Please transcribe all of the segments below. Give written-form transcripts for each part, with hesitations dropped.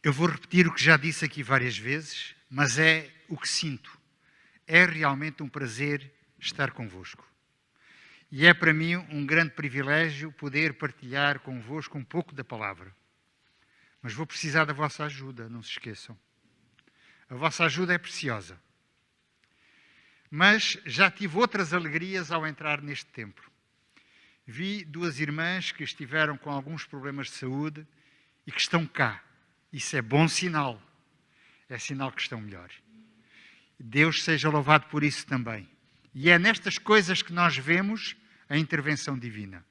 Eu vou repetir o que já disse aqui várias vezes, mas é o que sinto. É realmente um prazer estar convosco. E é para mim um grande privilégio poder partilhar convosco um pouco da palavra. Mas vou precisar da vossa ajuda, não se esqueçam. A vossa ajuda é preciosa. Mas já tive outras alegrias ao entrar neste templo. Vi duas irmãs que estiveram com alguns problemas de saúde e que estão cá. Isso é bom sinal. É sinal que estão melhor. Deus seja louvado por isso também. E é nestas coisas que nós vemos a intervenção divina.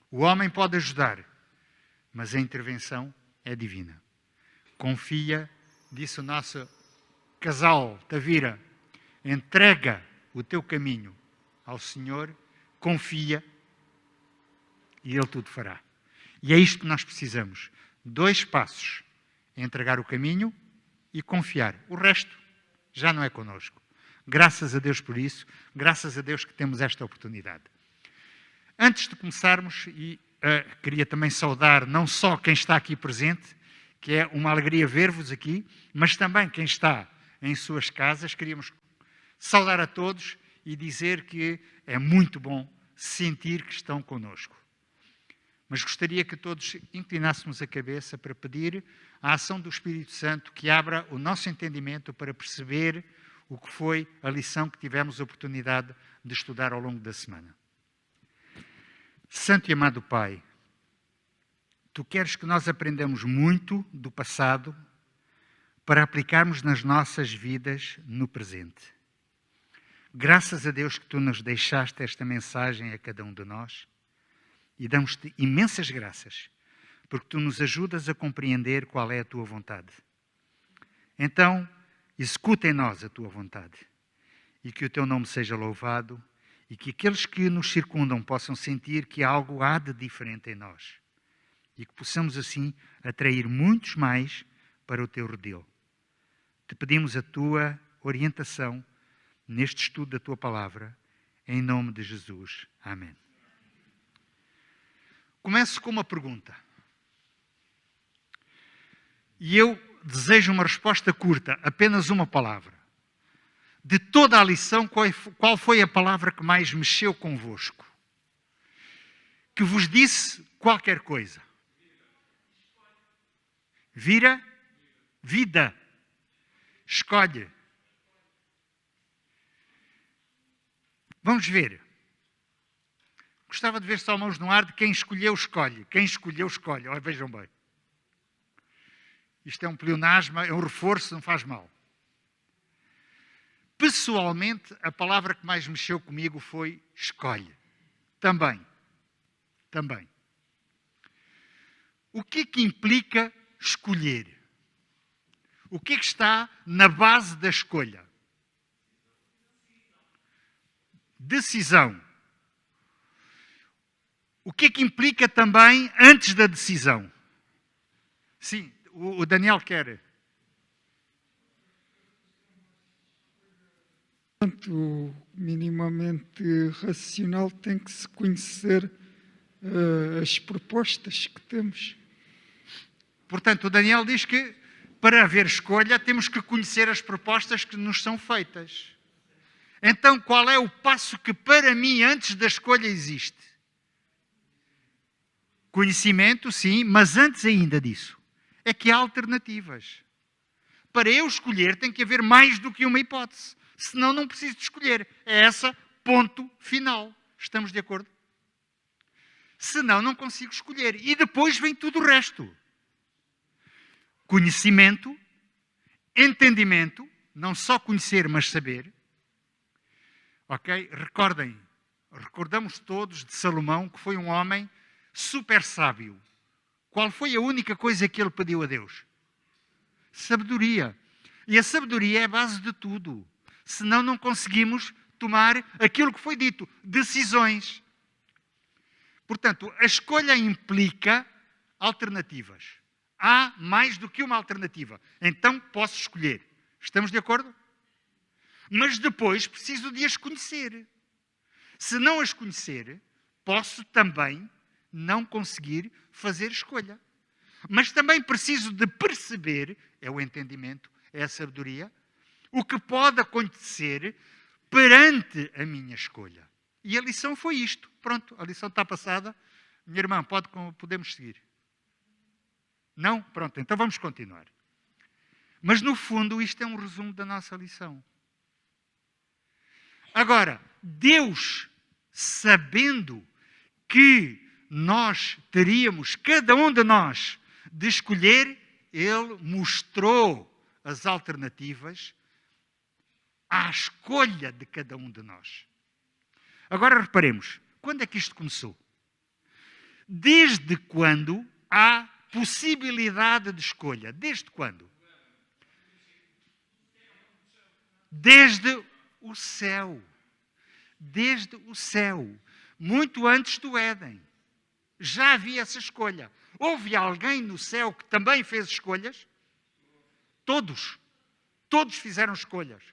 O homem pode ajudar, mas a intervenção é divina. Confia, disse o nosso casal, Tavira, entrega o teu caminho ao Senhor, confia e Ele tudo fará. E é isto que nós precisamos. 2 passos. Entregar o caminho e confiar. O resto já não é connosco. Graças a Deus por isso. Graças a Deus que temos esta oportunidade. Antes de começarmos, queria também saudar não só quem está aqui presente, que é uma alegria ver-vos aqui, mas também quem está em suas casas. Queríamos saudar a todos e dizer que é muito bom sentir que estão connosco. Mas gostaria que todos inclinássemos a cabeça para pedir a ação do Espírito Santo que abra o nosso entendimento para perceber o que foi a lição que tivemos a oportunidade de estudar ao longo da semana. Santo e amado Pai, Tu queres que nós aprendamos muito do passado para aplicarmos nas nossas vidas no presente. Graças a Deus que Tu nos deixaste esta mensagem a cada um de nós e damos-te imensas graças porque Tu nos ajudas a compreender qual é a Tua vontade. Então, executa em nós a Tua vontade e que o Teu nome seja louvado e que aqueles que nos circundam possam sentir que algo há de diferente em nós e que possamos assim atrair muitos mais para o Teu redil. Te pedimos a Tua orientação neste estudo da Tua palavra, em nome de Jesus. Amém. Começo com uma pergunta. E eu desejo uma resposta curta, apenas uma palavra. De toda a lição, qual foi a palavra que mais mexeu convosco? Que vos disse qualquer coisa? Vira? Vida. Escolhe. Vamos ver. Gostava de ver só mãos no ar de quem escolheu, escolhe. Quem escolheu, escolhe. Olha, vejam bem. Isto é um pleonasmo, é um reforço, não faz mal. Pessoalmente, a palavra que mais mexeu comigo foi escolhe. Também. O que é que implica escolher? O que é que está na base da escolha? Decisão. O que é que implica também antes da decisão? Sim, o Daniel quer. Portanto, minimamente racional tem que se conhecer as propostas que temos. Portanto, o Daniel diz que para haver escolha temos que conhecer as propostas que nos são feitas. Então, qual é o passo que para mim antes da escolha existe? Conhecimento, sim, mas antes ainda disso, é que há alternativas. Para eu escolher tem que haver mais do que uma hipótese. Senão não preciso de escolher. É essa, ponto final. Estamos de acordo? Senão não consigo escolher. E depois vem tudo o resto. Conhecimento, entendimento, não só conhecer, mas saber. Ok? Recordamos todos de Salomão, que foi um homem super sábio. Qual foi a única coisa que ele pediu a Deus? Sabedoria. E a sabedoria é a base de tudo. Senão não conseguimos tomar aquilo que foi dito, decisões. Portanto, a escolha implica alternativas. Há mais do que uma alternativa. Então posso escolher. Estamos de acordo? Mas depois preciso de as conhecer. Se não as conhecer, posso também não conseguir fazer escolha. mas também preciso de perceber, é o entendimento, é a sabedoria, o que pode acontecer perante a minha escolha. E a lição foi isto. Pronto, a lição está passada. Minha irmã, podemos seguir? Não? Pronto, então vamos continuar. Mas, no fundo, isto é um resumo da nossa lição. Agora, Deus, sabendo que nós teríamos, cada um de nós, de escolher, Ele mostrou as alternativas à escolha de cada um de nós. Agora reparemos, quando é que isto começou? Desde quando há possibilidade de escolha? Desde quando? Desde o céu. Desde o céu. Muito antes do Éden. Já havia essa escolha. Houve alguém no céu que também fez escolhas? Todos. Todos fizeram escolhas.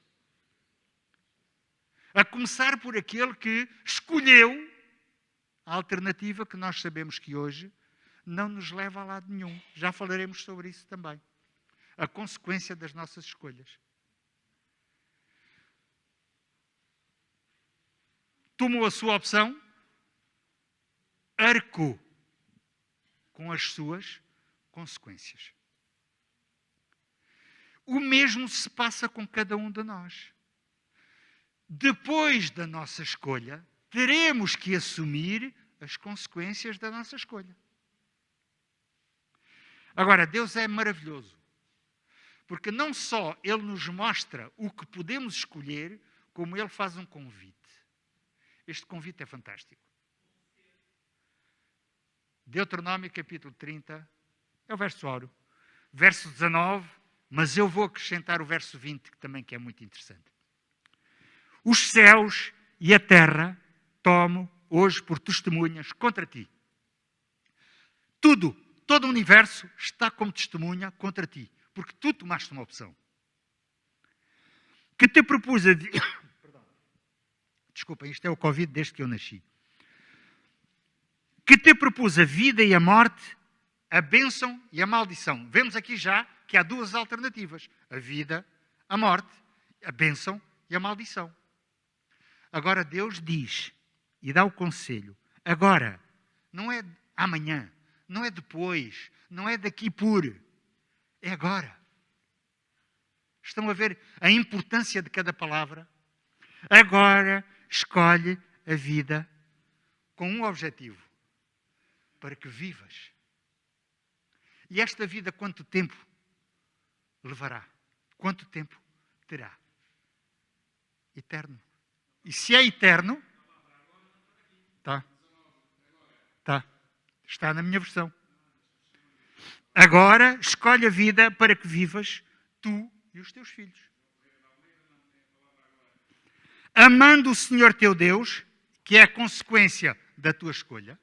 A começar por aquele que escolheu a alternativa que nós sabemos que hoje não nos leva a lado nenhum. Já falaremos sobre isso também. A consequência das nossas escolhas. Tomou a sua opção, arcou com as suas consequências. O mesmo se passa com cada um de nós. Depois da nossa escolha, teremos que assumir as consequências da nossa escolha. Agora, Deus é maravilhoso, porque não só Ele nos mostra o que podemos escolher, como Ele faz um convite. Este convite é fantástico. Deuteronômio, capítulo 30, é o verso áureo. Verso 19, mas eu vou acrescentar o verso 20, que também é muito interessante. Os céus e a terra tomo hoje por testemunhas contra ti. Tudo, todo o universo está como testemunha contra ti, porque tu tomaste uma opção. Que te propus a... Desculpa, isto é o Covid desde que eu nasci. Que te propus a vida e a morte, a bênção e a maldição. Vemos aqui já que há duas alternativas. A vida, a morte, a bênção e a maldição. Agora Deus diz e dá o conselho. Agora, não é amanhã, não é depois, não é daqui por. É agora. Estão a ver a importância de cada palavra? Agora escolhe a vida com um objetivo. Para que vivas. E esta vida quanto tempo levará? Quanto tempo terá? Eterno. E se é eterno, está na minha versão. Agora escolhe a vida para que vivas tu e os teus filhos. Amando o Senhor teu Deus, que é a consequência da tua escolha.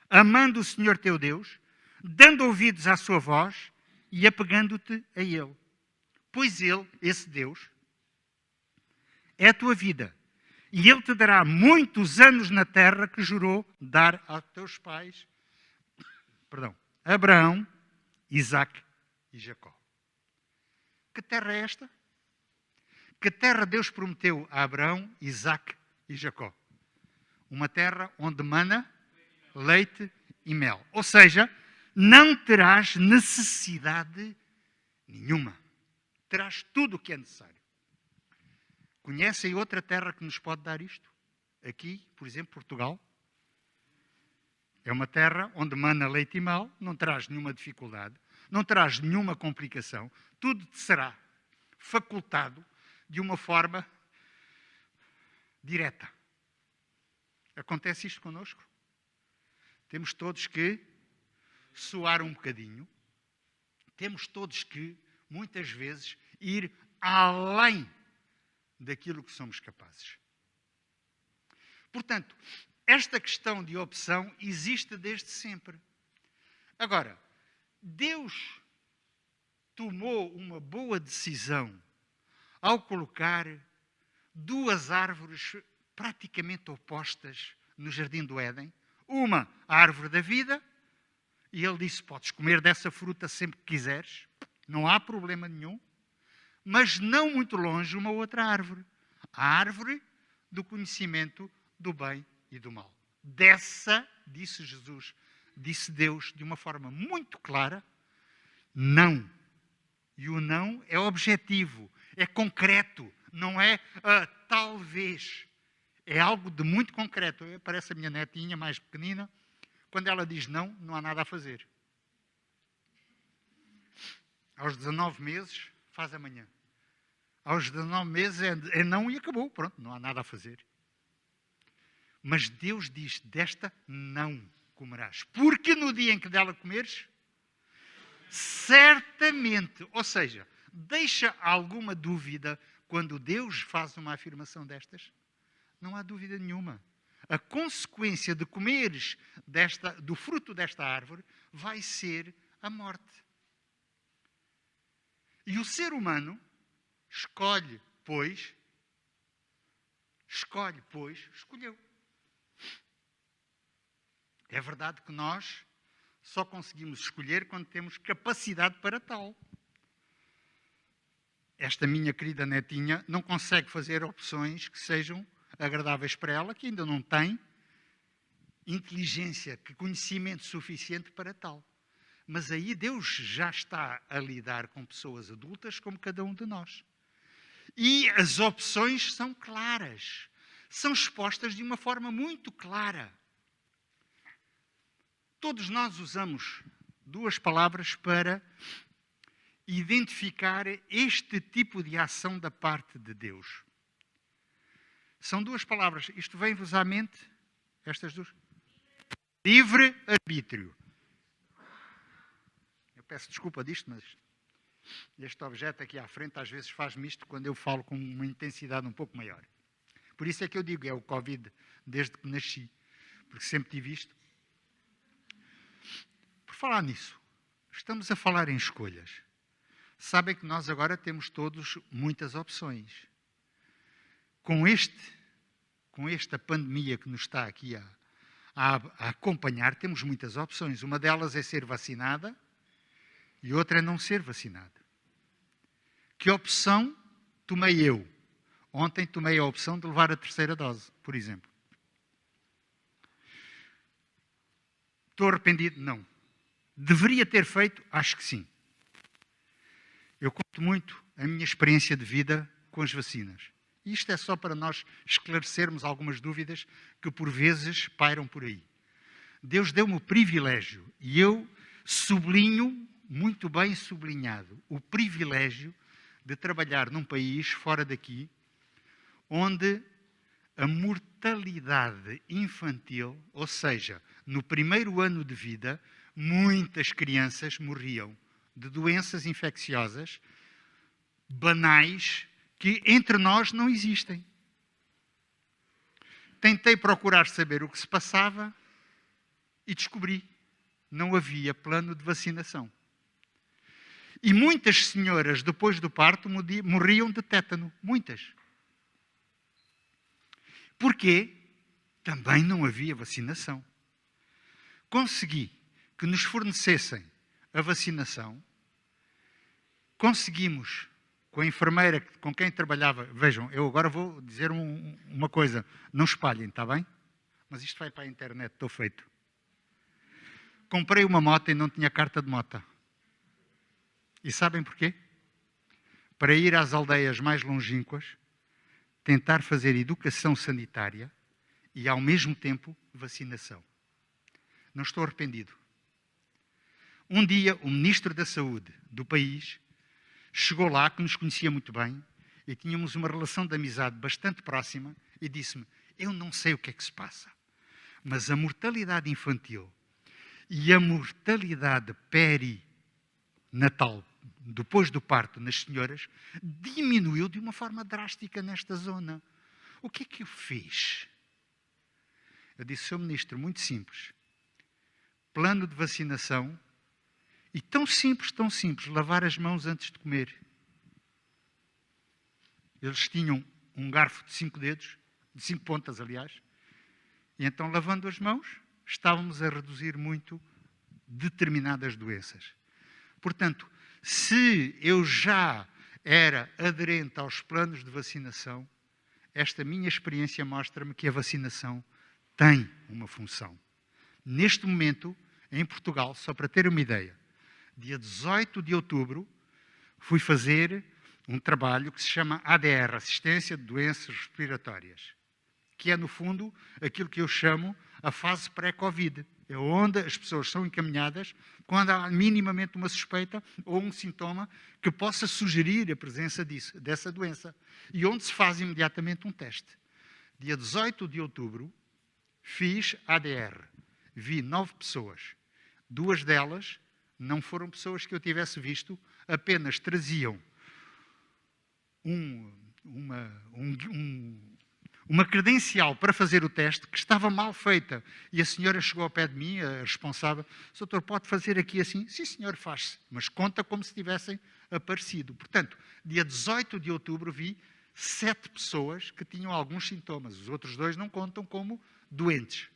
Amando o Senhor teu Deus, dando ouvidos à sua voz e apegando-te a Ele. Pois Ele, esse Deus, é a tua vida. E Ele te dará muitos anos na terra que jurou dar aos teus pais, Abraão, Isaque e Jacó. Que terra é esta? Que terra Deus prometeu a Abraão, Isaque e Jacó? Uma terra onde mana leite e mel. Ou seja, não terás necessidade nenhuma. Terás tudo o que é necessário. Conhecem outra terra que nos pode dar isto? Aqui, por exemplo, Portugal. É uma terra onde mana leite e mel, não terás nenhuma dificuldade, não terás nenhuma complicação, tudo te será facultado de uma forma direta. Acontece isto connosco? Temos todos que suar um bocadinho, temos todos que, muitas vezes, ir além daquilo que somos capazes. Portanto, esta questão de opção existe desde sempre. Agora, Deus tomou uma boa decisão ao colocar duas árvores praticamente opostas no Jardim do Éden. Uma, a árvore da vida, E ele disse, podes comer dessa fruta sempre que quiseres, não há problema nenhum, mas não muito longe uma outra árvore. A árvore do conhecimento do bem e do mal. Dessa, disse Jesus, disse Deus de uma forma muito clara, não. E o não é objetivo, é concreto, não é talvez. É algo de muito concreto. Parece a minha netinha mais pequenina, quando ela diz não, não há nada a fazer. Aos 19 meses, faz amanhã. Aos 19 meses é não e acabou. Pronto, não há nada a fazer. Mas Deus diz, desta não comerás. Porque no dia em que dela comeres, certamente, ou seja, deixa alguma dúvida quando Deus faz uma afirmação destas? Não há dúvida nenhuma. A consequência de comeres do fruto desta árvore vai ser a morte. E o ser humano escolheu. É verdade que nós só conseguimos escolher quando temos capacidade para tal. Esta minha querida netinha não consegue fazer opções que sejam agradáveis para ela, que ainda não tem inteligência, conhecimento suficiente para tal. Mas aí Deus já está a lidar com pessoas adultas como cada um de nós. E as opções são claras. São expostas de uma forma muito clara. Todos nós usamos duas palavras para identificar este tipo de ação da parte de Deus. São duas palavras. Isto vem-vos à mente? Estas duas? Livre-arbítrio. Eu peço desculpa disto, mas este objeto aqui à frente às vezes faz-me isto quando eu falo com uma intensidade um pouco maior. Por isso é que eu digo, é o Covid desde que nasci. Porque sempre tive isto. Por falar nisso, estamos a falar em escolhas. Sabem que nós agora temos todos muitas opções. Com esta pandemia que nos está aqui a acompanhar, temos muitas opções. Uma delas é ser vacinada e outra é não ser vacinada. Que opção tomei eu? Ontem tomei a opção de levar a terceira dose, por exemplo. Estou arrependido? Não. Deveria ter feito? Acho que sim. Eu conto muito a minha experiência de vida com as vacinas. E isto é só para nós esclarecermos algumas dúvidas que por vezes pairam por aí. Deus deu-me o privilégio, e eu sublinho, muito bem sublinhado, o privilégio de trabalhar num país fora daqui, onde a mortalidade infantil, ou seja, no primeiro ano de vida, muitas crianças morriam de doenças infecciosas banais que entre nós não existem. Tentei procurar saber o que se passava e descobri. Não havia plano de vacinação. E muitas senhoras, depois do parto, morriam de tétano. Muitas. Porquê? Também não havia vacinação. Consegui que nos fornecessem a vacinação. Conseguimos, com a enfermeira com quem trabalhava... Vejam, eu agora vou dizer uma coisa. Não espalhem, está bem? Mas isto vai para a internet, estou feito. Comprei uma moto e não tinha carta de moto. E sabem porquê? Para ir às aldeias mais longínquas, tentar fazer educação sanitária e, ao mesmo tempo, vacinação. Não estou arrependido. Um dia, o Ministro da Saúde do país chegou lá, que nos conhecia muito bem, e tínhamos uma relação de amizade bastante próxima, e disse-me, eu não sei o que é que se passa, mas a mortalidade infantil e a mortalidade perinatal, depois do parto nas senhoras, diminuiu de uma forma drástica nesta zona. O que é que eu fiz? Eu disse, Sr. Ministro, muito simples. Plano de vacinação e tão simples, lavar as mãos antes de comer. Eles tinham um garfo de 5 dedos, de 5 pontas, aliás, e então, lavando as mãos, estávamos a reduzir muito determinadas doenças. Portanto, se eu já era aderente aos planos de vacinação, esta minha experiência mostra-me que a vacinação tem uma função. Neste momento, em Portugal, só para ter uma ideia, dia 18 de outubro, fui fazer um trabalho que se chama ADR, Assistência de Doenças Respiratórias, que é, no fundo, aquilo que eu chamo a fase pré-Covid. É onde as pessoas são encaminhadas quando há minimamente uma suspeita ou um sintoma que possa sugerir a presença dessa doença. E onde se faz imediatamente um teste. Dia 18 de outubro, fiz ADR. Vi 9 pessoas. 2 delas não foram pessoas que eu tivesse visto, apenas traziam uma credencial para fazer o teste que estava mal feita. E a senhora chegou ao pé de mim, a responsável, doutor, pode fazer aqui assim? Sim, senhor, faz-se. Mas conta como se tivessem aparecido. Portanto, dia 18 de outubro vi 7 pessoas que tinham alguns sintomas. Os outros 2 não contam como doentes.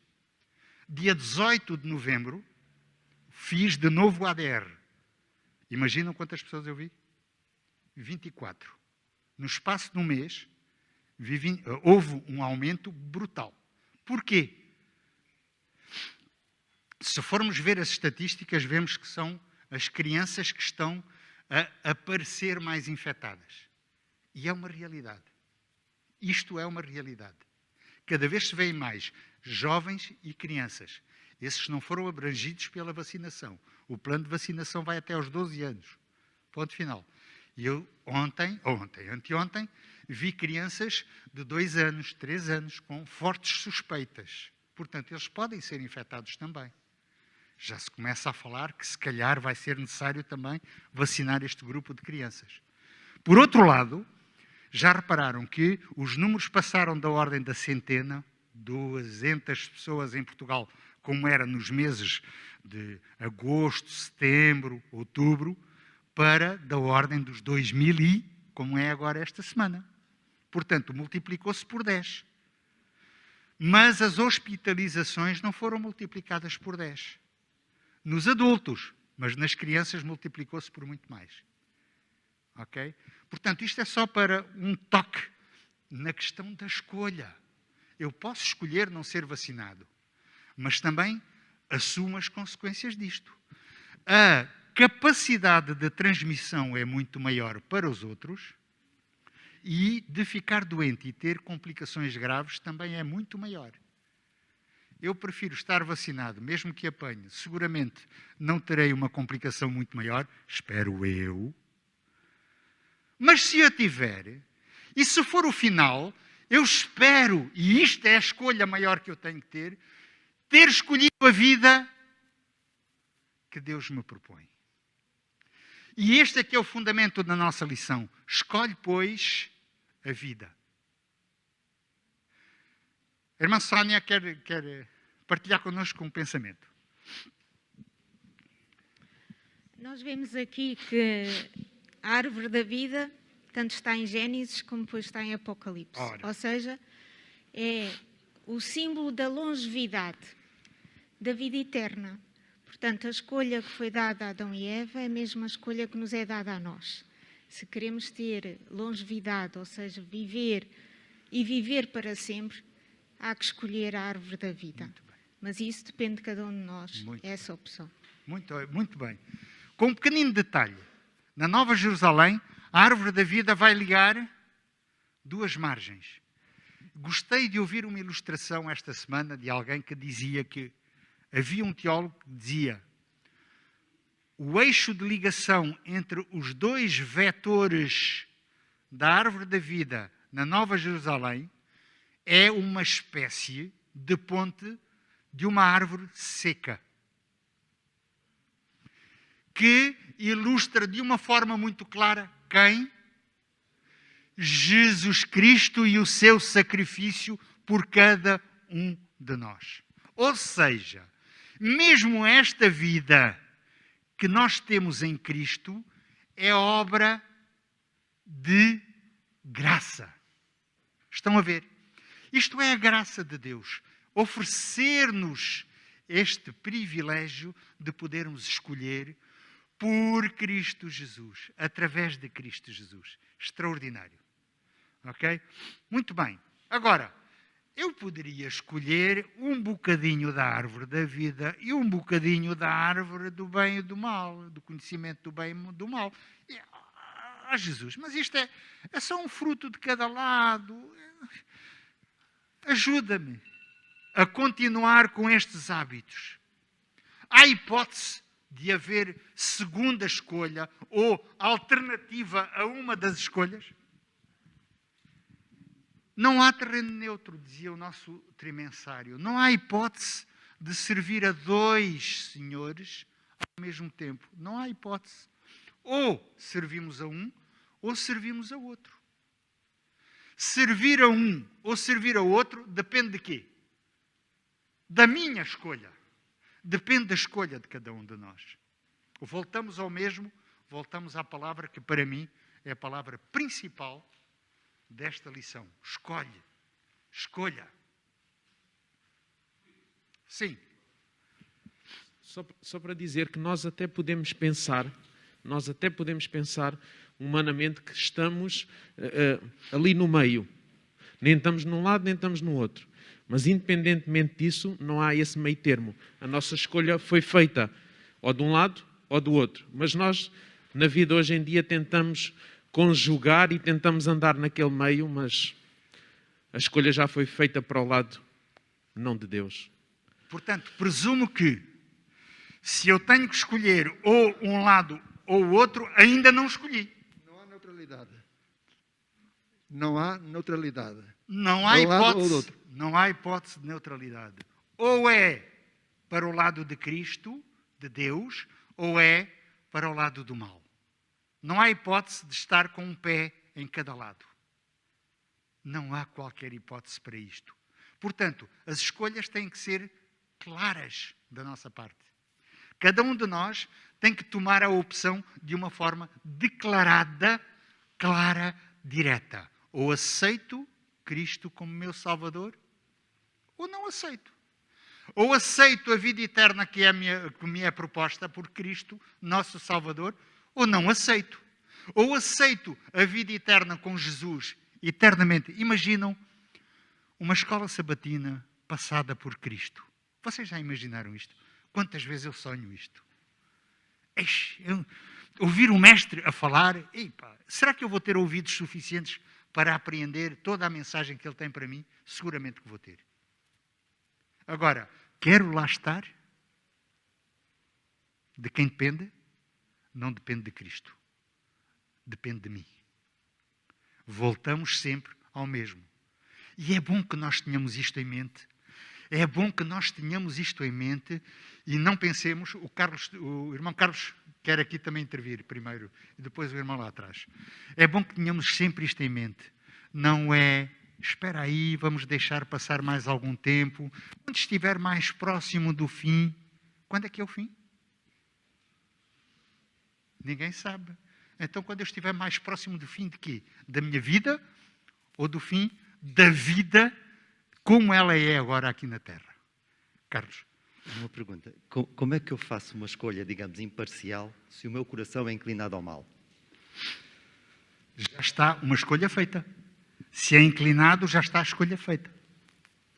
Dia 18 de novembro, fiz de novo o ADR. Imaginam quantas pessoas eu vi? 24. No espaço de um mês, houve um aumento brutal. Porquê? Se formos ver as estatísticas, vemos que são as crianças que estão a aparecer mais infectadas. E é uma realidade. Isto é uma realidade. Cada vez se veem mais jovens e crianças. Esses não foram abrangidos pela vacinação. O plano de vacinação vai até aos 12 anos. Ponto final. E eu anteontem, vi crianças de 2 anos, 3 anos, com fortes suspeitas. Portanto, eles podem ser infectados também. Já se começa a falar que, se calhar, vai ser necessário também vacinar este grupo de crianças. Por outro lado, já repararam que os números passaram da ordem da centena, 200 pessoas em Portugal, como era nos meses de agosto, setembro, outubro, para da ordem dos 2000 como é agora esta semana. Portanto, multiplicou-se por 10. Mas as hospitalizações não foram multiplicadas por 10. Nos adultos, mas nas crianças multiplicou-se por muito mais. Ok? Portanto, isto é só para um toque na questão da escolha. Eu posso escolher não ser vacinado, mas também assumo as consequências disto. A capacidade de transmissão é muito maior para os outros e de ficar doente e ter complicações graves também é muito maior. Eu prefiro estar vacinado, mesmo que apanhe. Seguramente não terei uma complicação muito maior, espero eu. Mas se eu tiver, e se for o final, eu espero, e isto é a escolha maior que eu tenho que ter escolhido a vida que Deus me propõe. E este é que é o fundamento da nossa lição. Escolhe, pois, a vida. A irmã Sónia quer partilhar connosco um pensamento. Nós vemos aqui que a árvore da vida tanto está em Gênesis como depois está em Apocalipse. Ora. Ou seja, é o símbolo da longevidade, da vida eterna. Portanto, a escolha que foi dada a Adão e Eva é a mesma escolha que nos é dada a nós. Se queremos ter longevidade, ou seja, viver e viver para sempre, há que escolher a árvore da vida. Mas isso depende de cada um de nós, essa opção. Muito bem. Com um pequenino detalhe, na Nova Jerusalém, a árvore da vida vai ligar 2 margens. Gostei de ouvir uma ilustração esta semana de alguém que dizia que havia um teólogo que dizia o eixo de ligação entre os 2 vetores da árvore da vida na Nova Jerusalém é uma espécie de ponte de uma árvore seca, que ilustra de uma forma muito clara quem? Jesus Cristo e o seu sacrifício por cada um de nós. Ou seja, mesmo esta vida que nós temos em Cristo é obra de graça. Estão a ver? Isto é a graça de Deus. Oferecer-nos este privilégio de podermos escolher por Cristo Jesus, através de Cristo Jesus. Extraordinário. Ok? Muito bem. Agora, eu poderia escolher um bocadinho da árvore da vida e um bocadinho da árvore do bem e do mal, do conhecimento do bem e do mal. Jesus, mas isto é só um fruto de cada lado. Ajuda-me a continuar com estes hábitos. Há hipótese de haver segunda escolha ou alternativa a uma das escolhas? Não há terreno neutro, dizia o nosso trimensário. Não há hipótese de servir a dois senhores ao mesmo tempo. Não há hipótese. Ou servimos a um, ou servimos a outro. Servir a um ou servir a outro depende de quê? Da minha escolha. Depende da escolha de cada um de nós. Voltamos ao mesmo, voltamos à palavra que para mim é a palavra principal desta lição. Escolhe. Escolha. Sim. Só para dizer que nós até podemos pensar humanamente que estamos ali no meio. Nem estamos num lado, nem estamos no outro. Mas independentemente disso, não há esse meio termo. A nossa escolha foi feita ou de um lado ou do outro. Mas nós, na vida hoje em dia, tentamos conjugar e tentamos andar naquele meio, mas a escolha já foi feita para o lado não de Deus. Portanto, presumo que se eu tenho que escolher ou um lado ou o outro, ainda não escolhi. Não há neutralidade. Não há neutralidade. Não há hipótese. Não há hipótese de neutralidade. Ou é para o lado de Cristo, de Deus, ou é para o lado do mal. Não há hipótese de estar com um pé em cada lado. Não há qualquer hipótese para isto. Portanto, as escolhas têm que ser claras da nossa parte. Cada um de nós tem que tomar a opção de uma forma declarada, clara, direta. Ou aceito Cristo como meu Salvador, ou não aceito. Ou aceito a vida eterna que me é proposta por Cristo, nosso Salvador, ou não aceito. Ou aceito a vida eterna com Jesus, eternamente. Imaginam uma escola sabatina passada por Cristo. Vocês já imaginaram isto? Quantas vezes eu sonho isto? Ouvir o mestre a falar, será que eu vou ter ouvidos suficientes para apreender toda a mensagem que ele tem para mim? Seguramente que vou ter. Agora, quero lá estar? De quem depende? Não depende de Cristo. Depende de mim. Voltamos sempre ao mesmo. E é bom que nós tenhamos isto em mente. É bom que nós tenhamos isto em mente e não pensemos... O irmão Carlos quer aqui também intervir primeiro e depois o irmão lá atrás. É bom que tenhamos sempre isto em mente. Não é... Espera aí, vamos deixar passar mais algum tempo. Quando estiver mais próximo do fim... Quando é que é o fim? Ninguém sabe. Então, quando eu estiver mais próximo do fim de quê? Da minha vida ou do fim da vida como ela é agora aqui na Terra? Carlos. Uma pergunta. Como é que eu faço uma escolha, digamos, imparcial, se o meu coração é inclinado ao mal? Já está uma escolha feita. Se é inclinado, já está a escolha feita.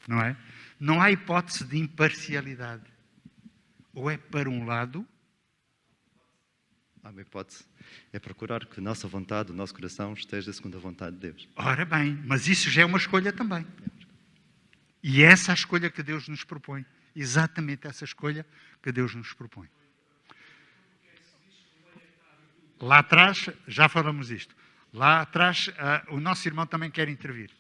Não é? Não há hipótese de imparcialidade. Ou é para um lado... Há uma hipótese. É procurar que a nossa vontade, o nosso coração, esteja segundo a vontade de Deus. Ora bem, mas isso já é uma escolha também. E essa é a escolha que Deus nos propõe. Exatamente essa escolha que Deus nos propõe. Lá atrás, já falamos isto. Lá atrás, o nosso irmão também quer intervir.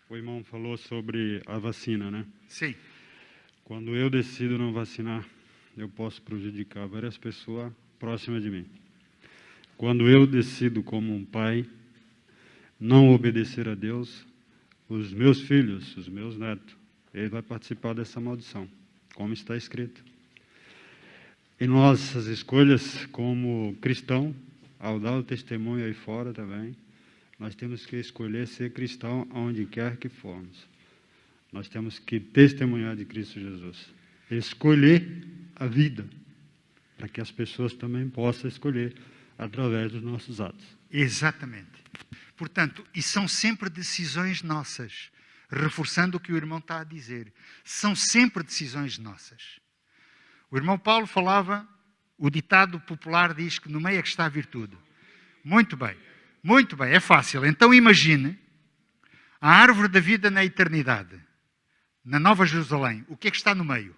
O irmão falou sobre a vacina, né? Sim. Quando eu decido não vacinar, eu posso prejudicar várias pessoas próximas de mim. Quando eu decido, como um pai, não obedecer a Deus, os meus filhos, os meus netos, ele vai participar dessa maldição, como está escrito. E nossas escolhas como cristão, ao dar o testemunho aí fora também, Nós temos que escolher ser cristão onde quer que formos. Nós temos que testemunhar de Cristo Jesus. Escolher a vida, para que as pessoas também possam escolher através dos nossos atos. Exatamente. Portanto, e são sempre decisões nossas. Reforçando o que o irmão está a dizer. São sempre decisões nossas. O irmão Paulo falava, o ditado popular diz que no meio é que está a virtude. Muito bem, é fácil. Então imagine a árvore da vida na eternidade, na Nova Jerusalém. O que é que está no meio?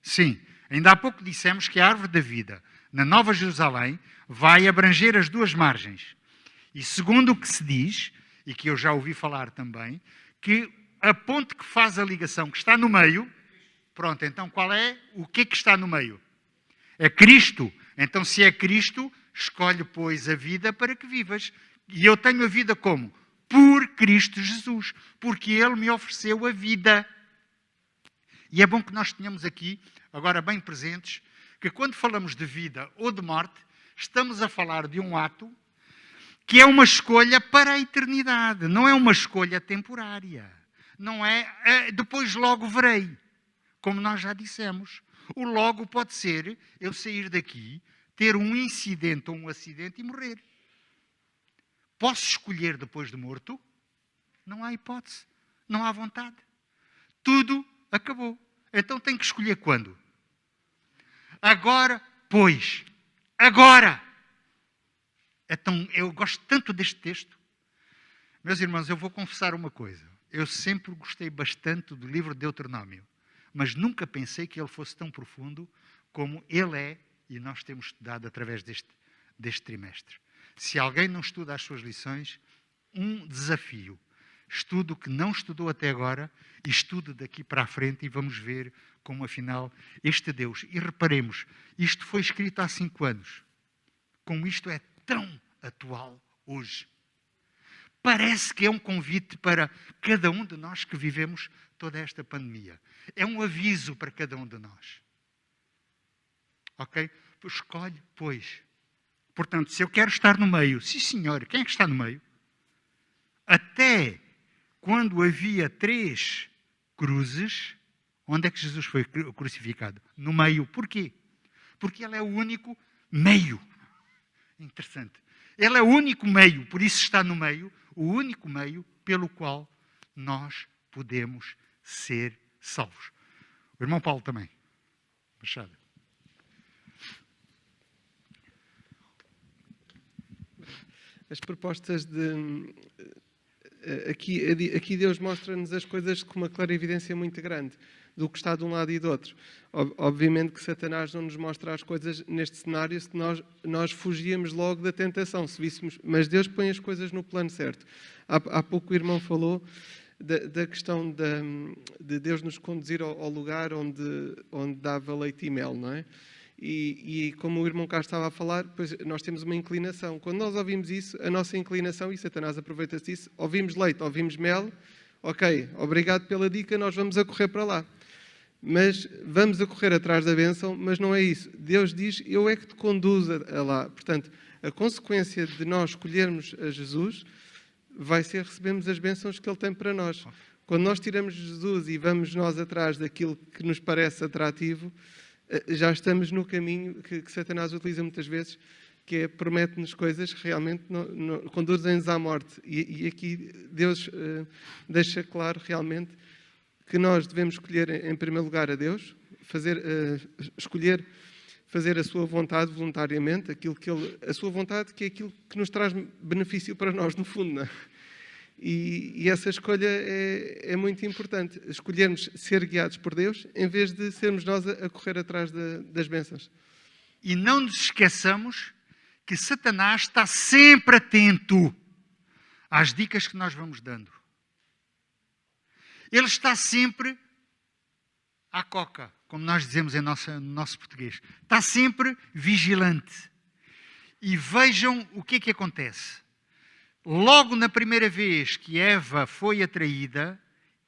Sim, ainda há pouco dissemos que a árvore da vida na Nova Jerusalém vai abranger as duas margens. E segundo o que se diz, e que eu já ouvi falar também, que a ponte que faz a ligação, que está no meio, pronto, então qual é? O que é que está no meio? É Cristo. Então se é Cristo, escolhe, pois, a vida para que vivas. E eu tenho a vida como? Por Cristo Jesus. Porque Ele me ofereceu a vida. E é bom que nós tenhamos aqui, agora bem presentes, que quando falamos de vida ou de morte, estamos a falar de um ato que é uma escolha para a eternidade. Não é uma escolha temporária. Não é depois logo verei. Como nós já dissemos. O logo pode ser eu sair daqui, ter um incidente ou um acidente e morrer. Posso escolher depois de morto? Não há hipótese. Não há vontade. Tudo acabou. Então tem que escolher quando? Agora, pois. Agora! Então, eu gosto tanto deste texto. Meus irmãos, eu vou confessar uma coisa. Eu sempre gostei bastante do livro de Deuteronômio. Mas nunca pensei que ele fosse tão profundo como ele é, e nós temos estudado através deste trimestre. Se alguém não estuda as suas lições, um desafio. Estude o que não estudou até agora e estude daqui para a frente e vamos ver como, afinal, este Deus... E reparemos, isto foi escrito há 5 anos. Como isto é tão atual hoje. Parece que é um convite para cada um de nós que vivemos toda esta pandemia. É um aviso para cada um de nós. Ok? Escolhe, pois. Portanto, se eu quero estar no meio, sim senhor, quem é que está no meio? Até quando havia 3 cruzes, onde é que Jesus foi crucificado? No meio. Porquê? Porque ele é o único meio. Interessante. Ele é o único meio, por isso está no meio, o único meio pelo qual nós podemos ser salvos. O irmão Paulo também. Machado. As propostas de... Aqui Deus mostra-nos as coisas com uma clarividência muito grande, do que está de um lado e do outro. Obviamente que Satanás não nos mostra as coisas neste cenário, se nós fugíamos logo da tentação, se víssemos, mas Deus põe as coisas no plano certo. Há pouco o irmão falou da questão de Deus nos conduzir ao lugar onde dava leite e mel, não é? E como o irmão cá estava a falar, pois nós temos uma inclinação. Quando nós ouvimos isso, a nossa inclinação, e Satanás aproveita-se disso, ouvimos leite, ouvimos mel, ok, obrigado pela dica, nós vamos a correr para lá. Mas vamos a correr atrás da bênção, mas não é isso. Deus diz, eu é que te conduzo a lá. Portanto, a consequência de nós escolhermos a Jesus vai ser recebermos as bênçãos que Ele tem para nós. Quando nós tiramos Jesus e vamos nós atrás daquilo que nos parece atrativo, já estamos no caminho que Satanás utiliza muitas vezes, que é promete-nos coisas que realmente conduzem-nos à morte. E aqui Deus deixa claro realmente que nós devemos escolher em primeiro lugar a Deus, escolher fazer a sua vontade voluntariamente, a sua vontade que é aquilo que nos traz benefício para nós, no fundo, não é? E essa escolha é muito importante. Escolhermos ser guiados por Deus, em vez de sermos nós a correr atrás das bênçãos. E não nos esqueçamos que Satanás está sempre atento às dicas que nós vamos dando. Ele está sempre à coca, como nós dizemos no nosso português. Está sempre vigilante. E vejam o que é que acontece. Logo na primeira vez que Eva foi atraída,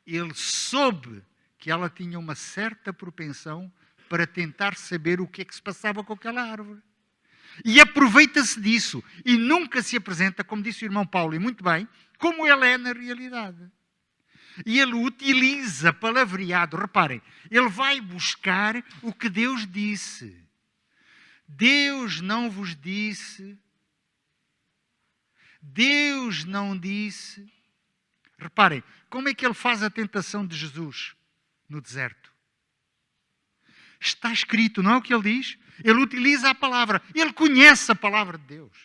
ele soube que ela tinha uma certa propensão para tentar saber o que é que se passava com aquela árvore. E aproveita-se disso. E nunca se apresenta, como disse o irmão Paulo, e muito bem, como ele é na realidade. E ele utiliza palavreado. Reparem, ele vai buscar o que Deus disse. Deus não vos disse. Deus não disse. Reparem, como é que ele faz a tentação de Jesus no deserto? Está escrito, não é o que ele diz? Ele utiliza a palavra. Ele conhece a palavra de Deus.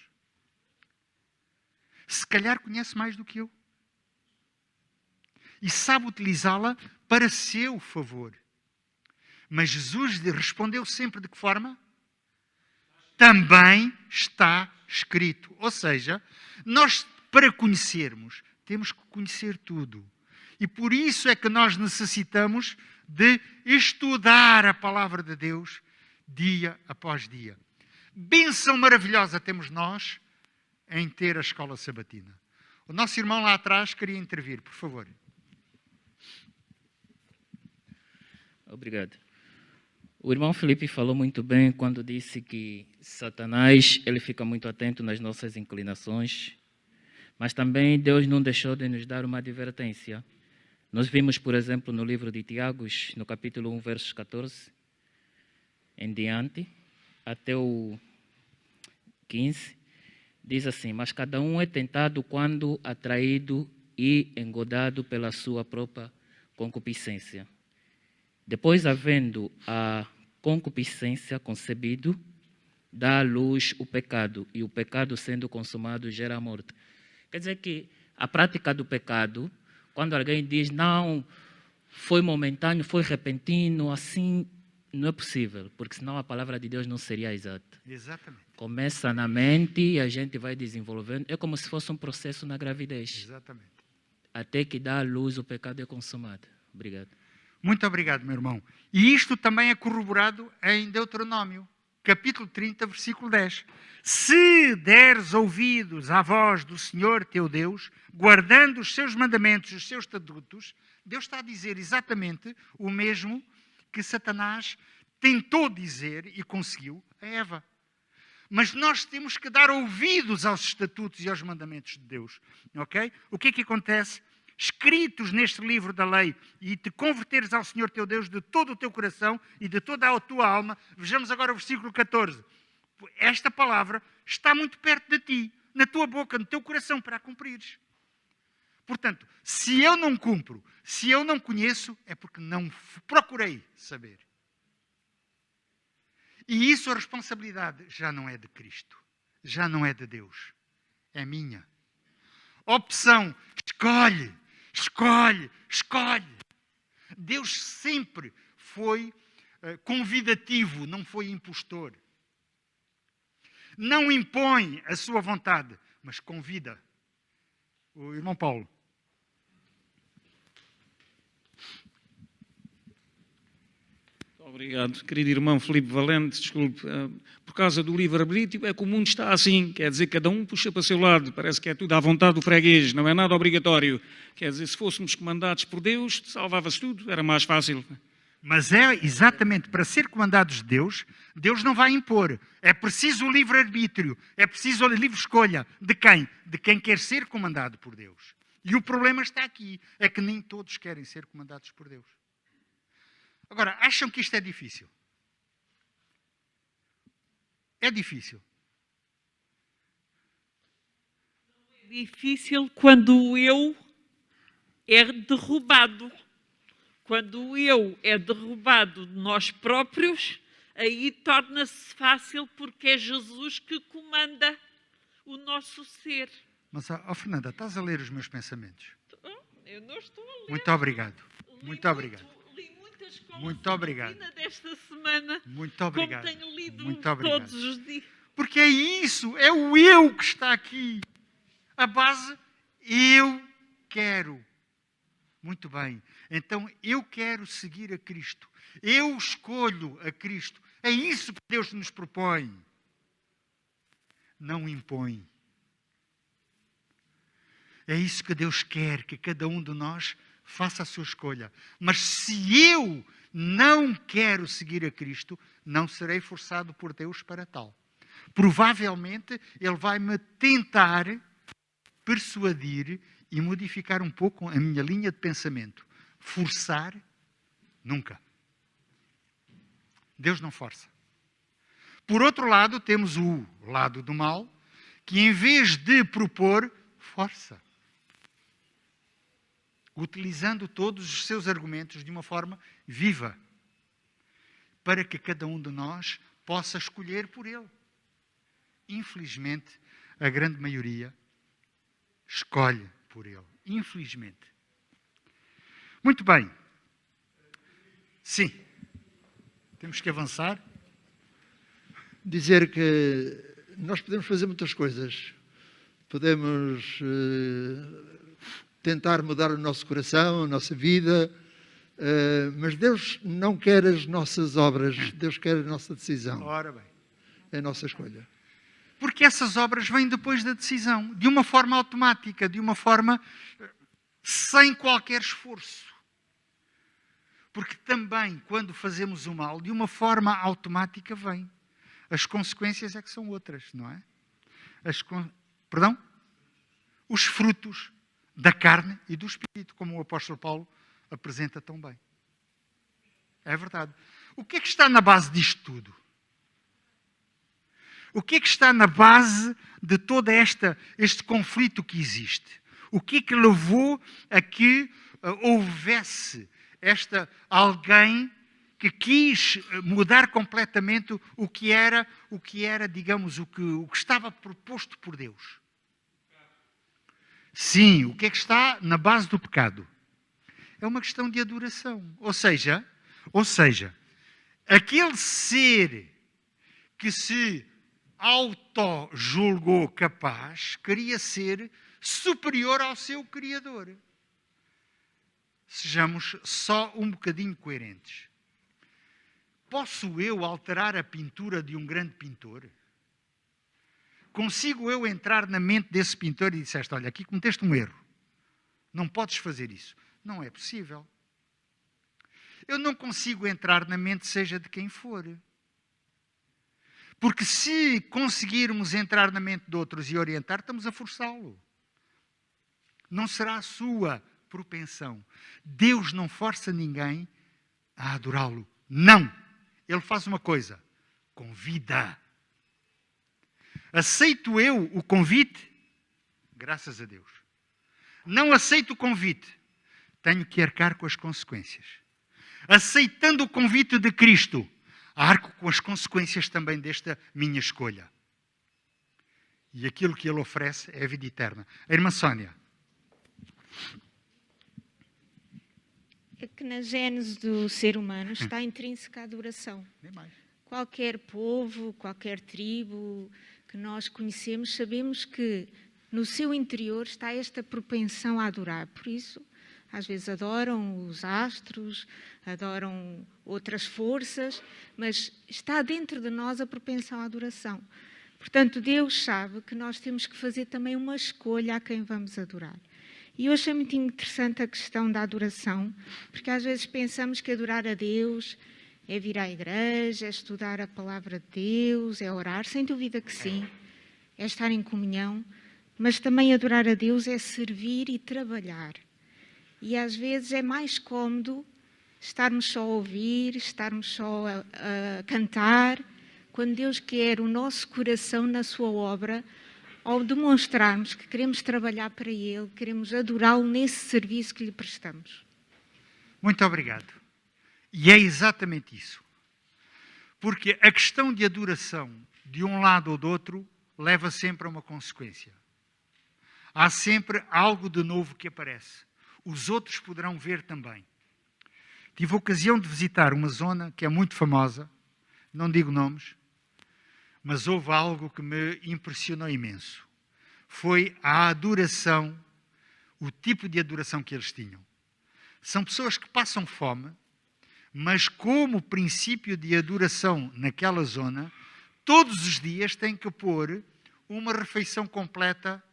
Se calhar conhece mais do que eu. E sabe utilizá-la para seu favor. Mas Jesus lhe respondeu sempre de que forma? Também está escrito. Ou seja, nós, para conhecermos, temos que conhecer tudo. E por isso é que nós necessitamos de estudar a palavra de Deus dia após dia. Bênção maravilhosa temos nós em ter a escola sabatina. O nosso irmão lá atrás queria intervir, por favor. Obrigado. O irmão Felipe falou muito bem quando disse que Satanás ele fica muito atento nas nossas inclinações, mas também Deus não deixou de nos dar uma advertência. Nós vimos, por exemplo, no livro de Tiago, no capítulo 1, versos 14, em diante, até o 15, diz assim: mas cada um é tentado quando atraído e engodado pela sua própria concupiscência. Depois, havendo a concupiscência concebido, dá à luz o pecado, e o pecado, sendo consumado, gera a morte. Quer dizer que a prática do pecado, quando alguém diz, não, foi momentâneo, foi repentino, assim, não é possível, porque senão a palavra de Deus não seria exata. Exatamente. Começa na mente e a gente vai desenvolvendo. É como se fosse um processo na gravidez. Exatamente. Até que dá à luz, o pecado é consumado. Obrigado. Muito obrigado, meu irmão. E isto também é corroborado em Deuteronômio, capítulo 30, versículo 10. Se deres ouvidos à voz do Senhor teu Deus, guardando os seus mandamentos, os seus estatutos, Deus está a dizer exatamente o mesmo que Satanás tentou dizer e conseguiu a Eva. Mas nós temos que dar ouvidos aos estatutos e aos mandamentos de Deus. Ok? O que é que acontece? Escritos neste livro da lei, e te converteres ao Senhor teu Deus de todo o teu coração e de toda a tua alma. Vejamos agora o versículo 14. Esta palavra está muito perto de ti, na tua boca, no teu coração, para a cumprires. Portanto, se eu não cumpro, se eu não conheço, é porque não procurei saber. E isso, a responsabilidade já não é de Cristo, já não é de Deus, é minha. Opção, escolhe. Escolhe, escolhe. Deus sempre foi convidativo, não foi impostor. Não impõe a sua vontade, mas convida. O irmão Paulo. Obrigado, querido irmão Filipe Valente, desculpe, por causa do livre-arbítrio é que o mundo está assim, quer dizer, cada um puxa para o seu lado, parece que é tudo à vontade do freguês, não é nada obrigatório. Quer dizer, se fôssemos comandados por Deus, salvava-se tudo, era mais fácil. Mas é exatamente para ser comandados de Deus, Deus não vai impor. É preciso o livre-arbítrio, é preciso a livre escolha. De quem? De quem quer ser comandado por Deus. E o problema está aqui, é que nem todos querem ser comandados por Deus. Agora, acham que isto é difícil? É difícil. É difícil quando o eu é derrubado. Quando o eu é derrubado de nós próprios, aí torna-se fácil porque é Jesus que comanda o nosso ser. Mas, Fernanda, estás a ler os meus pensamentos? Eu não estou a ler. Muito obrigado. Muito obrigado. Escola muito obrigado. Desta semana, muito obrigado. Como tenho lido muito obrigado. Todos os dias. Porque é isso, é o eu que está aqui. A base, eu quero. Muito bem. Então, eu quero seguir a Cristo. Eu escolho a Cristo. É isso que Deus nos propõe. Não impõe. É isso que Deus quer, que cada um de nós faça a sua escolha. Mas se eu não quero seguir a Cristo, não serei forçado por Deus para tal. provavelmente ele vai-me tentar persuadir e modificar um pouco a minha linha de pensamento. Forçar, nunca. Deus não força. Por outro lado, temos o lado do mal, que em vez de propor, força. Utilizando todos os seus argumentos de uma forma viva, para que cada um de nós possa escolher por ele. Infelizmente, a grande maioria escolhe por ele. Infelizmente. Muito bem. Sim. Temos que avançar. Dizer que nós podemos fazer muitas coisas. Podemos tentar mudar o nosso coração, a nossa vida, mas Deus não quer as nossas obras, Deus quer a nossa decisão. Ora bem. É a nossa escolha. Porque essas obras vêm depois da decisão, de uma forma automática, de uma forma sem qualquer esforço. Porque também, quando fazemos o mal, de uma forma automática vem. As consequências é que são outras, não é? Perdão? Os frutos da carne e do Espírito, como o apóstolo Paulo apresenta tão bem. É verdade. O que é que está na base disto tudo? O que é que está na base de todo este conflito que existe? O que é que levou a que houvesse alguém que quis mudar completamente o que era, digamos, o que estava proposto por Deus? Sim, o que é que está na base do pecado? É uma questão de adoração. Ou seja, aquele ser que se auto-julgou capaz, queria ser superior ao seu Criador. Sejamos só um bocadinho coerentes. Posso eu alterar a pintura de um grande pintor? Consigo eu entrar na mente desse pintor e disseste, olha, aqui cometeste um erro. Não podes fazer isso. Não é possível. Eu não consigo entrar na mente seja de quem for. Porque se conseguirmos entrar na mente de outros e orientar, estamos a forçá-lo. Não será a sua propensão. Deus não força ninguém a adorá-lo. Não. Ele faz uma coisa. Convida. Aceito eu o convite? Graças a Deus. Não aceito o convite. Tenho que arcar com as consequências. Aceitando o convite de Cristo, arco com as consequências também desta minha escolha. E aquilo que Ele oferece é a vida eterna. A irmã Sónia. É que na gênese do ser humano está intrínseca a adoração. Nem mais. Qualquer povo, qualquer tribo que nós conhecemos, sabemos que no seu interior está esta propensão a adorar. Por isso, às vezes adoram os astros, adoram outras forças, mas está dentro de nós a propensão à adoração. Portanto, Deus sabe que nós temos que fazer também uma escolha a quem vamos adorar. E eu achei muito interessante a questão da adoração, porque às vezes pensamos que adorar a Deus é vir à igreja, é estudar a palavra de Deus, é orar, sem dúvida que sim, é estar em comunhão, mas também adorar a Deus é servir e trabalhar. E às vezes é mais cômodo estarmos só a ouvir, estarmos só a cantar, quando Deus quer o nosso coração na sua obra, ao demonstrarmos que queremos trabalhar para Ele, queremos adorá-lo nesse serviço que lhe prestamos. Muito obrigado. E é exatamente isso. Porque a questão de adoração, de um lado ou do outro, leva sempre a uma consequência. Há sempre algo de novo que aparece. Os outros poderão ver também. Tive a ocasião de visitar uma zona que é muito famosa, não digo nomes, mas houve algo que me impressionou imenso. Foi a adoração, o tipo de adoração que eles tinham. São pessoas que passam fome, mas como princípio de adoração naquela zona, todos os dias têm que pôr uma refeição completa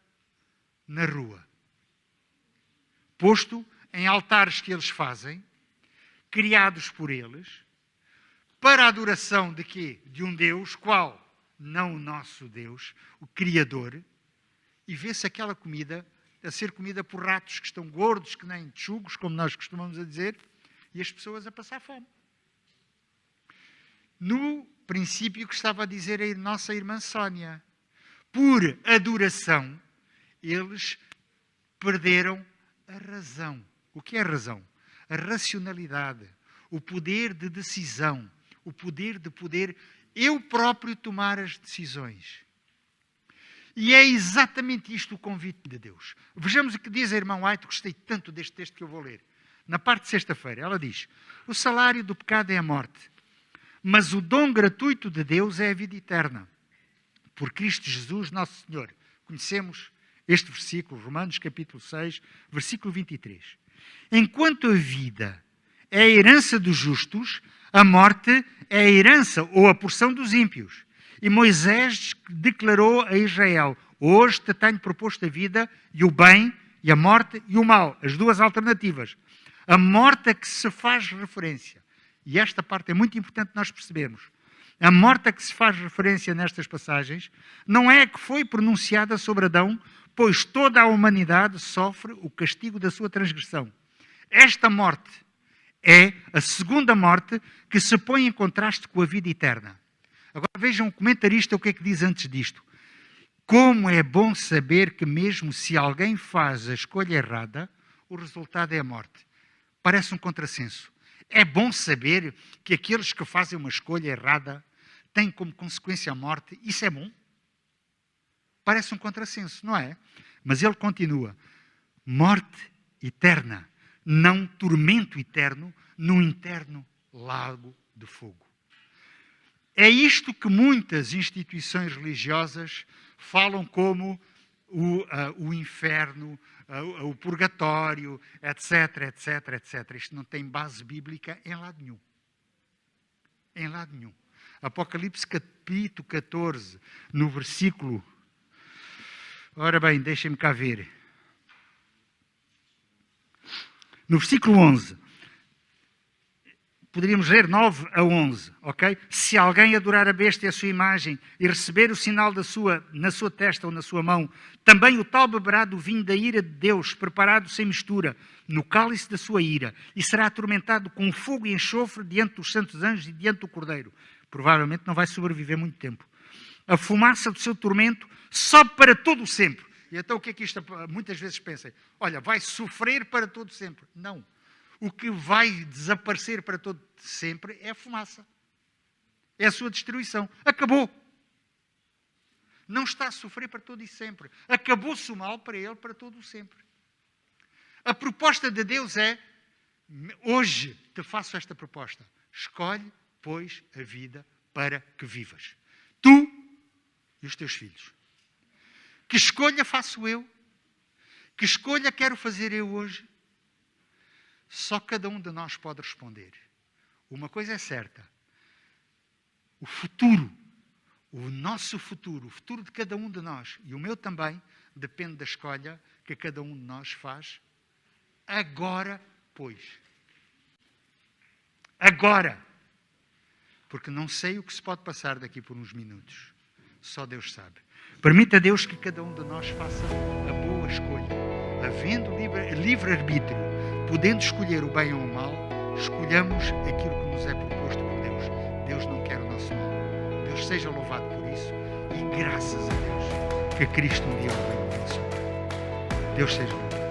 na rua. Posto em altares que eles fazem, criados por eles, para a adoração de quê? De um Deus qual não o nosso Deus, o Criador, e vê-se aquela comida a ser comida por ratos que estão gordos, que nem tchugos, como nós costumamos a dizer, e as pessoas a passar fome. No princípio que estava a dizer a nossa irmã Sónia, por adoração, eles perderam a razão. O que é a razão? A racionalidade, o poder de decisão, o poder de poder eu próprio tomar as decisões. E é exatamente isto o convite de Deus. Vejamos o que diz a irmã White, gostei tanto deste texto que eu vou ler. Na parte de sexta-feira, ela diz: o salário do pecado é a morte, mas o dom gratuito de Deus é a vida eterna. Por Cristo Jesus, nosso Senhor. Conhecemos este versículo, Romanos capítulo 6, versículo 23. Enquanto a vida é a herança dos justos, a morte é a herança ou a porção dos ímpios. E Moisés declarou a Israel: hoje te tenho proposto a vida e o bem, e a morte e o mal. As duas alternativas. A morte a que se faz referência. E esta parte é muito importante nós percebermos. A morte a que se faz referência nestas passagens não é a que foi pronunciada sobre Adão, pois toda a humanidade sofre o castigo da sua transgressão. Esta morte é a segunda morte que se põe em contraste com a vida eterna. Agora vejam o comentarista o que é que diz antes disto. Como é bom saber que mesmo se alguém faz a escolha errada, o resultado é a morte. Parece um contrassenso. É bom saber que aqueles que fazem uma escolha errada têm como consequência a morte. Isso é bom? Parece um contrassenso, não é? Mas ele continua. Morte eterna, não tormento eterno, num interno lago de fogo. É isto que muitas instituições religiosas falam como o inferno, o purgatório, etc, etc, etc. Isto não tem base bíblica em lado nenhum. Em lado nenhum. Apocalipse capítulo 14, no versículo... Ora bem, deixem-me cá ver. No versículo 11... Poderíamos ler 9 a 11, ok? Se alguém adorar a besta e a sua imagem e receber o sinal na sua testa ou na sua mão, também o tal beberá do vinho da ira de Deus, preparado sem mistura, no cálice da sua ira, e será atormentado com fogo e enxofre diante dos santos anjos e diante do Cordeiro. Provavelmente não vai sobreviver muito tempo. A fumaça do seu tormento sobe para todo o sempre. E então o que é que isto muitas vezes pensam? Olha, vai sofrer para todo o sempre. Não. O que vai desaparecer para todo sempre é a fumaça. É a sua destruição. Acabou. Não está a sofrer para todo e sempre. Acabou-se o mal para ele para todo o sempre. A proposta de Deus é: hoje te faço esta proposta. Escolhe, pois, a vida para que vivas. Tu e os teus filhos. Que escolha faço eu? Que escolha quero fazer eu hoje? Só cada um de nós pode responder. Uma coisa é certa. O futuro, o nosso futuro, o futuro de cada um de nós, e o meu também, depende da escolha que cada um de nós faz. Agora, pois. Agora. Porque não sei o que se pode passar daqui por uns minutos. Só Deus sabe. Permita a Deus que cada um de nós faça a boa escolha. Havendo livre-arbítrio, podendo escolher o bem ou o mal, escolhamos aquilo que nos é proposto por Deus. Deus não quer o nosso mal. Deus seja louvado por isso e graças a Deus que Cristo um dia o veio abençoar. Deus seja louvado.